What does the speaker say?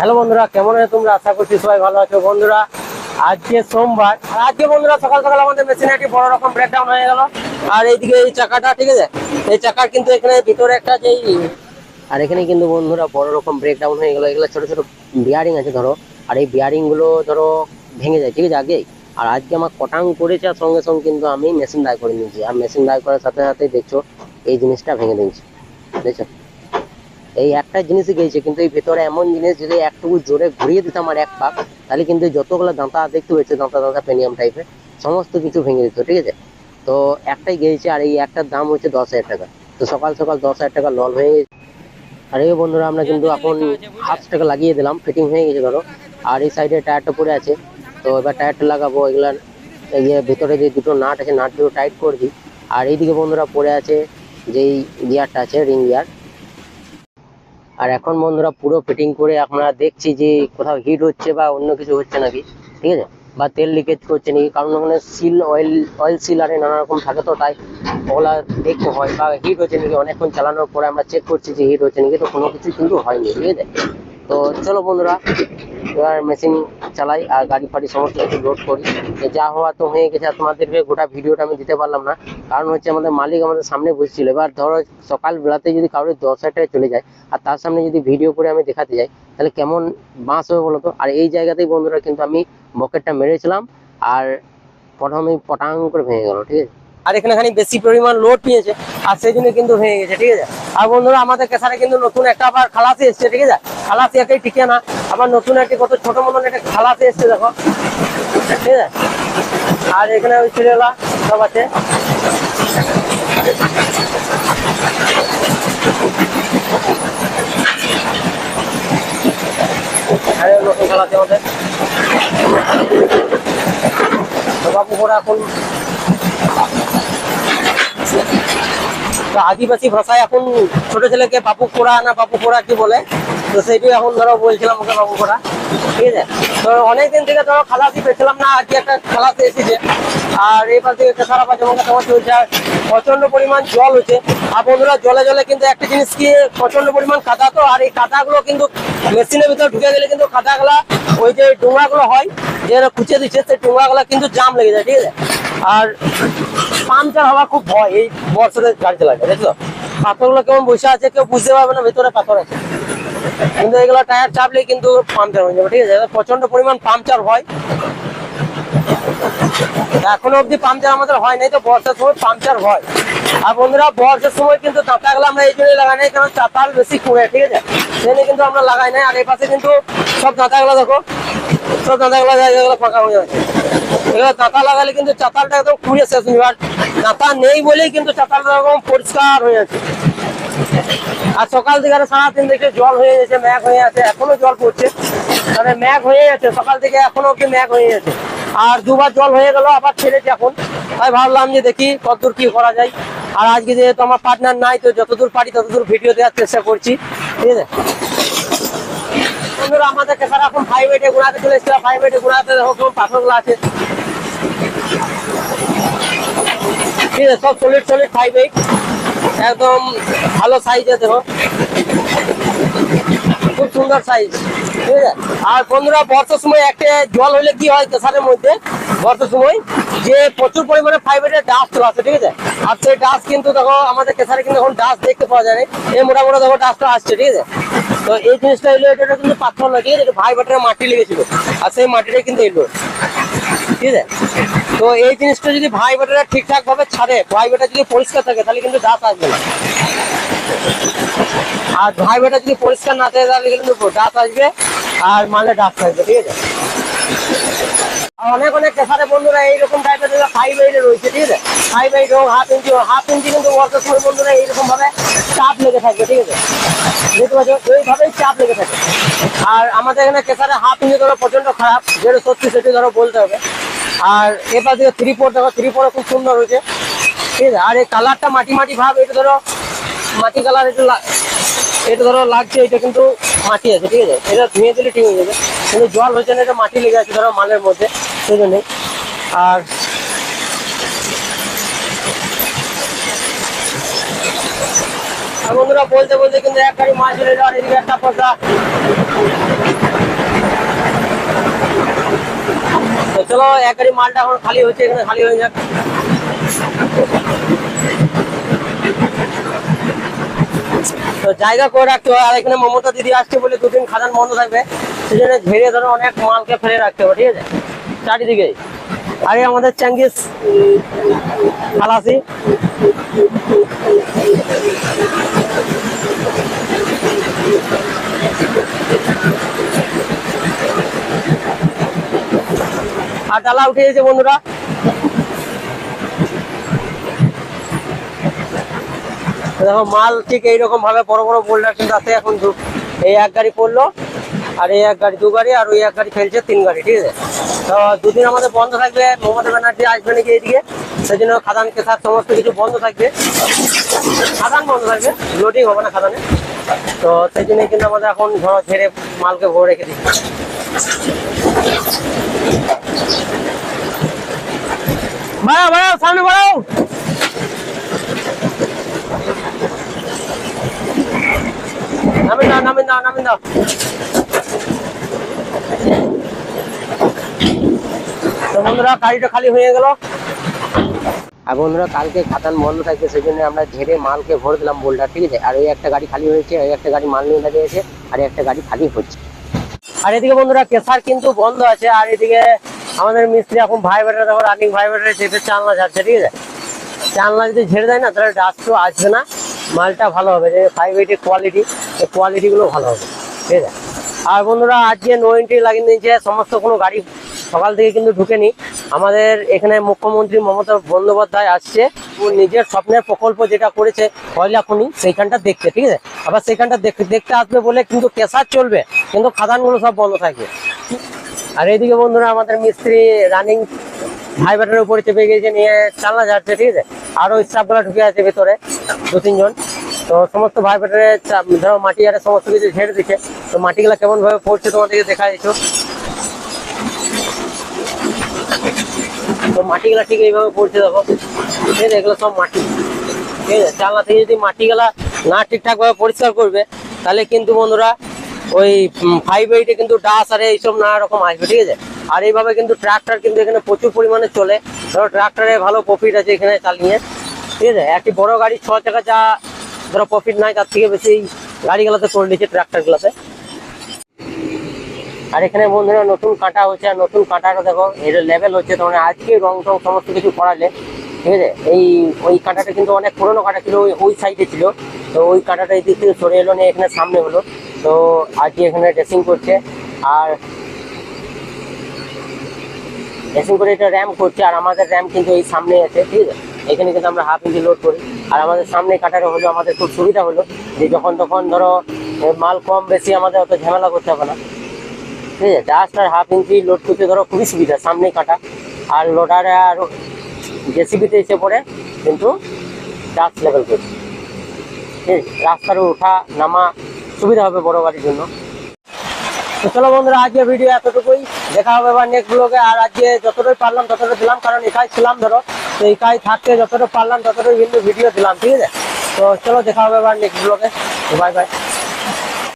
Hello বন্ধুরা, কেমন আছো তোমরা? আশা করছি সবাই ভালো আছো। বন্ধুরা আজকে সোমবার, আর আজকে বন্ধুরা সকাল সকাল আমাদের মেশিনে একটি বড় রকম ব্রেকডাউন হয়ে গেল। আর এইদিকে এই চাকাটা, ঠিক আছে, এই চাকার কিন্তু এখানে ভিতরে একটা যেই, আর এখানে কিন্তু বন্ধুরা বড় রকম ব্রেকডাউন হয়ে গেল। এগুলো ছোট ছোট বিয়ারিং আছে ধরো, আর এই বিয়ারিং গুলো ধরো ভেঙে যায়, ঠিক আছে, আগেই। আর আজকে আমার কটাং করেছে, আর সঙ্গে সঙ্গে কিন্তু আমি মেশিন দায় করে নিয়েছি। আর মেশিন দায় করার সাথে সাথে দেখছো এই জিনিসটা ভেঙে দিয়েছি, দেখছো। এই একটা জিনিসই গেছে, কিন্তু এই ভেতরে এমন জিনিস, যদি একটুকু জোরে ঘুরিয়ে দিতাম আর এক পাক, তাহলে কিন্তু যতগুলো দাঁতা দেখতে পেয়েছে, দাঁতা দাঁতা পেনিয়াম টাইপের, সমস্ত কিছু ভেঙে দিত, ঠিক আছে। তো একটাই গেছে, আর এই একটার দাম হচ্ছে 10,000 টাকা। তো সকাল সকাল 10,000 টাকা লল হয়ে গেছে। আর এই বন্ধুরা আমরা কিন্তু এখন 1,000 টাকা লাগিয়ে দিলাম, ফিটিং হয়ে গেছে ধরো। আর এই সাইডে টায়ারটা পড়ে আছে, তো এবার টায়ারটা লাগাবো। এগুলার এই যে ভিতরে যে দুটো নাট আছে, নাট দুটো টাইট করে দিই। আর এইদিকে বন্ধুরা পড়ে আছে যেই গিয়ারটা আছে, রিং গিয়ার। আর এখন বন্ধুরা পুরো ফিটিং করে আমরা দেখছি যে কোথাও হিট হচ্ছে বা অন্য কিছু হচ্ছে নাকি, ঠিক আছে, বা তেল লিকেজ করছে নাকি। কারণ ওখানে সিল, অয়েল সিল আরে নানা রকম থাকে, তো তাই ওগুলা দেখতে হয়। বা হিট হচ্ছে নাকি, অনেকক্ষণ চালানোর পরে আমরা চেক করছি যে হিট হচ্ছে নাকি, তো কোনো কিছু কিন্তু হয়নি, ঠিক আছে। তো চলো বন্ধুরা, এবার মেশিন চালাই আর গাড়ি ফাড়ি সমস্ত কিছু লোড করি। যা হওয়া তো হয়ে গেছে, আর তোমাদেরকে গোটা ভিডিওটা আমি দিতে পারলাম না, কারণ হচ্ছে আমাদের মালিক আমাদের সামনে বসছিল। এবার ধরো সকাল বেলাতে যদি কারোর 10,000 টাকায় চলে যায়, আর তার সামনে যদি ভিডিও করে আমি দেখাতে যাই, তাহলে কেমন বাঁশ হবে বলতো। আর এই জায়গাতেই বন্ধুরা কিন্তু আমি বকেটটা মেরেছিলাম, আর প্রথমে পটাং করে ভেঙে গেল, ঠিক আছে। আর এখানে খানি বেশি পরিমাণ লোড নিয়েছে, আর সেই জন্য কিন্তু ভেঙে গেছে, ঠিক আছে। আর বন্ধুরা আমাদের কেসারে কিন্তু নতুন একটা আবার খালাসি এসছে, ঠিক আছে। খালাসি একটাই টিকে না, আবার নতুন একটি কত ছোট মতন একটা খালাসি এসছে, দেখো, ঠিক আছে। আর এখানে ওই ছেলেগুলা সব আছে। নতুন খালাসি আমাদের বাবু ওরা এখন আদিবাসী ভাষায় এখন ছোট ছেলেকে বাপু পোড়া না বাপু পোড়া কি বলে, তো সেইটাই এখন ধরো বলছিলাম ওকে বাপু পোড়া, ঠিক আছে। তো অনেকদিন থেকে ধরো খালাসি পেয়েছিলাম না, আজকে একটা খালাসি এসেছে। আর এই পাশ থেকে খারাপ আছে, তোমার চলছে। আর প্রচন্ড পরিমাণ জল হচ্ছে। আর বন্ধুরা জলে জলে কিন্তু একটা জিনিস কি, প্রচন্ড পরিমাণ কাদা, তো আর এই কাদাগুলো কিন্তু মেশিনের ভিতরে ঢুকে গেলে কিন্তু কাদাগুলা, ওই যে ডোঙাগুলো হয় যে খুঁচে দিচ্ছে, সেই ডোঙাগুলা কিন্তু জাম লেগে যায়, ঠিক আছে। আর পাংচার হওয়া খুব ভয় এই বর্ষাতে গাড়ি চালাবে, দেখছো পাথরগুলো কেমন বসে আছে, কেউ বুঝতে পারবে না ভিতরে পাথর আছে। কিন্তু এগুলো টায়ার চাপলে কিন্তু পাংচার হয়ে যাবে, ঠিক আছে। প্রচন্ড পরিমাণ পাংচার হয়, এখনো অব্দি পাংচার আমাদের হয় নাই, তো বর্ষার সময় পাংচার হয়। আর বন্ধুরা বর্ষার সময় কিন্তু দাঁতাগুলো আমরা এই জন্য লাগাই নাই, কারণ চাতাল বেশি কুড়ে, ঠিক আছে, সেজন্য কিন্তু আমরা লাগাই নাই। আর এই পাশে কিন্তু সব দাঁতাগুলো দেখো, সব দাঁতাগুলো জায়গাগুলো ফাঁকা হয়ে যাচ্ছে। এগুলো দাঁতা লাগালে কিন্তু চাতালটা একদম খুঁড়ে শেষ হয়ে যাবে। দাঁতা নেই বলেই কিন্তু চাতালটা এরকম পরিষ্কার হয়ে যাচ্ছে। আর সকাল থেকে সারাদিন দেখে জল হয়ে গেছে, ম্যাঘ হয়ে আছে, এখনো জল পড়ছে, মানে ম্যাঘ হয়ে যাচ্ছে সকাল থেকে, এখনো অব্দি ম্যাঘ হয়ে যাচ্ছে। আর দুবার জল হয়ে গেল, আবার ছেড়েছে এখন। তাই ভাবলাম যে দেখি কতদূর কি করা যায়। আর আজকে যেহেতু আমার পার্টনার নাই, তো যতদূর পারি ততদূর ভিডিও দেওয়ার চেষ্টা করছি, ঠিক আছে। বন্ধুরা আমাদের কেসারা এখন 5-8 গুণাতে চলে এসেছিল। 5-8 গুণাতে দেখো কেমন পাথরগুলো আছে, ঠিক আছে, সব সলিড 5-8 একদম ভালো সাইজে, দেখো খুব সুন্দর সাইজ, ঠিক আছে। আর বন্ধুরা বর্ষার সময় একটা জল হলে কি হয় কেসারের মধ্যে, বর্ষার সময় যে প্রচুর পরিমাণে 5-8 ডাস্ট চলে আসে, ঠিক আছে। আর সেই ডাস্ট কিন্তু দেখো আমাদের কেসারে কিন্তু এখন ডাস্ট দেখতে পাওয়া যায় না, এই মোটামুটি দেখো ডাস্টটা আসছে, ঠিক আছে। তো এই জিনিসটা এলো, এটা কিন্তু পাথর নয়, ঠিক আছে, এটা 5-8 মাটি লেগেছিল, আর সেই মাটিটা কিন্তু এলো, ঠিক আছে। তো এই জিনিসটা যদি 5-8 ঠিকঠাক ভাবে ছাড়ে, 5-8 যদি পরিষ্কার থাকে, তাহলে কিন্তু ডাস্ট আসবে না। আর 5-8 যদি পরিষ্কার না থাকে, তাহলে কিন্তু ডাস্ট আসবে, আর মালে ডাস্ট আসবে, ঠিক আছে। অনেক অনেক কেসারে বন্ধুরা এইরকম টাইপের 5-8 রয়েছে, ঠিক আছে। 5-8 হোক, হাফ ইঞ্চি কিন্তু বর্ষার সময় বন্ধুরা এইরকম ভাবে চাপ লেগে থাকবে, ঠিক আছে, বুঝতে পারছো, ওইভাবেই চাপ লেগে থাকে। আর আমাদের এখানে কেসারে হাফ ইঞ্চি ধরো প্রচন্ড খারাপ, যেটা সত্যি সেটি ধরো বলতে হবে। আর এবার দিকে 3-4 দেখো, 3-4 খুব সুন্দর হয়েছে, ঠিক আছে। আর এই কালারটা মাটি মাটি ভাব, এটা ধরো মাটি কালার, এটা ধরো লাগছে, এটা কিন্তু মাটি আছে, ঠিক আছে, এটা ধুয়ে দিলে ঠিক হয়ে যাবে। কিন্তু জল হচ্ছে না, এটা মাটি লেগে আছে ধরো মালের মধ্যে, সেই জন্যই। আর বন্ধুরা বলতে বলতে কিন্তু এক গাড়ি মাছ চলে যাওয়ার, এদিকে একটা পয়সা চলো এক গাড়ি মালটা এখন খালি হচ্ছে, এখানে খালি হয়ে যাক। তো জায়গা করে রাখতে হয়। আর এখানে মমতা দিদি আসছে বলে দুদিন খাদান বন্ধ থাকবে, সেই জন্য ঝেড়ে ধরো অনেক মালকে ফেলে রাখতে হবে, ঠিক আছে, চারিদিকে। আরে আমাদের চেঙ্গিস খালাসি, আর ডালা উঠে গেছে বন্ধুরা। দেখো মাল ঠিক এইরকম ভাবে বড় বড় বোল্ডার কিন্তু আছে। এখন এই এক গাড়ি পড়লো, আর এই এক গাড়ি, দু গাড়ি, আর ওই এক গাড়ি ফেলছে, 3 গাড়ি, ঠিক আছে। তো দুদিন আমাদের বন্ধ থাকবে, মমতা ব্যানার্জি আসবে নাকি এইদিকে, সেই জন্য খাদান কেসার সমস্ত কিছু বন্ধ থাকবে, খাদান বন্ধ থাকবে, লোডিং হবে না খাদানে। তো সেই জন্যই কিন্তু আমাদের এখন ধরো ঝেড়ে মালকে ভরে রেখে দিচ্ছি। বাড়াও বাড়াও, সামনে বাড়াও। নামিন দাও, নামিন দাও, নামিন দাও। তো বন্ধুরা গাড়িটা খালি হয়ে গেল। আর বন্ধুরা কালকে খাদান বন্ধ থাকবে, সেই জন্য আমরা ঝেড়ে মালকে ভরে দিলাম বোল্ডার, ঠিক আছে। আর ওই একটা গাড়ি খালি হয়েছে, ওই একটা গাড়ি মাল নিয়ে দাঁড়িয়েছে, আর একটা গাড়ি খালি হচ্ছে। আর এদিকে বন্ধুরা কেসার কিন্তু বন্ধ আছে। আর এদিকে আমাদের মিস্ত্রি এখন ভাইব্রেটার, দেখো রানিং ভাইব্রেটারে চেপে চালনা যাচ্ছে, ঠিক আছে। চালনা যদি ঝেড়ে দেয় না, তাহলে ডাস্টও আসবে না, মালটা ভালো হবে। যে 580 কোয়ালিটি, এই কোয়ালিটিগুলো ভালো হবে, ঠিক আছে। আর বন্ধুরা আজকে নো এন্ট্রি লাগিয়ে দিয়েছে, সমস্ত কোনো গাড়ি সকাল থেকে কিন্তু ঢুকেনি। আমাদের এখানে মুখ্যমন্ত্রী মমতা বন্দ্যোপাধ্যায় আসছে, ও নিজের স্বপ্নের প্রকল্প যেটা করেছে কয়লা খনি, সেইখানটা দেখতে, ঠিক আছে। আবার সেইখানটা দেখতে আসবে বলে কিন্তু কেসার চলবে, কিন্তু খাদানগুলো সব বন্ধ থাকবে। আর এইদিকে বন্ধুরা আমাদের মিস্ত্রি রানিং ভাইব্রেটারের উপরে চেপে গিয়েছে, নিয়ে চালনা যাচ্ছে, ঠিক আছে। আরো স্টাফগুলো ঢুকে আছে ভেতরে, 2-3 জন। তো সমস্ত ভাইব্রেটারে ধরো মাটি আর সমস্ত কিছু ঝেড়ে দিচ্ছে। তো মাটিগুলা কেমন ভাবে পড়ছে তোমাদেরকে দেখা দিচ্ছ। তো মাটিগুলা ঠিক এইভাবে পড়ছে, দেখো, ঠিক আছে। এগুলো সব মাটি, ঠিক আছে। চালনা থেকে যদি মাটিগুলা না ঠিকঠাক ভাবে পরিষ্কার করবে, তাহলে কিন্তু বন্ধুরা ওই 580 কিন্তু ডাস আর এইসব নানা রকম আসবে, ঠিক আছে। আর এইভাবে কিন্তু ট্রাক্টর কিন্তু এখানে প্রচুর পরিমাণে চলে, ধরো ট্রাক্টরে ভালো প্রফিট আছে এখানে চালিয়ে, ঠিক আছে। একটি বড় গাড়ি 6 চাকা যা ধরো প্রফিট নাই, তার থেকে বেশি গাড়িগুলোতে করে নিচ্ছে, ট্রাক্টরগুলোতে। আর এখানে বন্ধুরা নতুন কাঁটা হচ্ছে, আর নতুন কাঁটাটা দেখো এটা লেভেল হচ্ছে। তো মানে আজকে রং টং সমস্ত কিছু করালে, ঠিক আছে। ওই কাঁটাটা কিন্তু অনেক পুরোনো কাঁটা ছিল, ওই সাইডে ছিল। তো ওই কাঁটাটা এই দিক থেকে সরে এলো, নিয়ে এখানে সামনে হলো। তো আজকে এখানে ড্রেসিং করছে, আর ড্রেসিং করে এটা র্যাম করছে। আর আমাদের র্যাম কিন্তু এই সামনে আছে, ঠিক আছে। এখানে কিন্তু আমরা হাফ ইঞ্চি লোড করি। আর আমাদের সামনে কাটারে হলো আমাদের খুব সুবিধা হলো, যে যখন তখন ধরো মাল কম বেশি আমাদের অত ঝামেলা করতে হবে না, ঠিক আছে। জাস্ট আর হাফ ইঞ্চি লোড করতে ধরো খুবই সুবিধা, সামনে কাটা। আর লোডারে আর জেসিবিতে এসে পড়ে কিন্তু জাস্ট লেভেল করছে, ঠিক আছে। রাস্তার ওঠা নামা সুবিধা হবে বড় গাড়ির জন্য। তো চলো বন্ধুরা আজকে ভিডিও এতটুকুই, দেখা হবে এবার নেক্সট ব্লগে। আর আজকে যতটাই পারলাম ততটা দিলাম, কারণ একাই ছিলাম ধরো, তো একাই থাকতে যতটা পারলাম ততটাই কিন্তু ভিডিও দিলাম, ঠিক আছে। তো চলো দেখা হবে এবার নেক্সট ব্লগে, বাই বাই।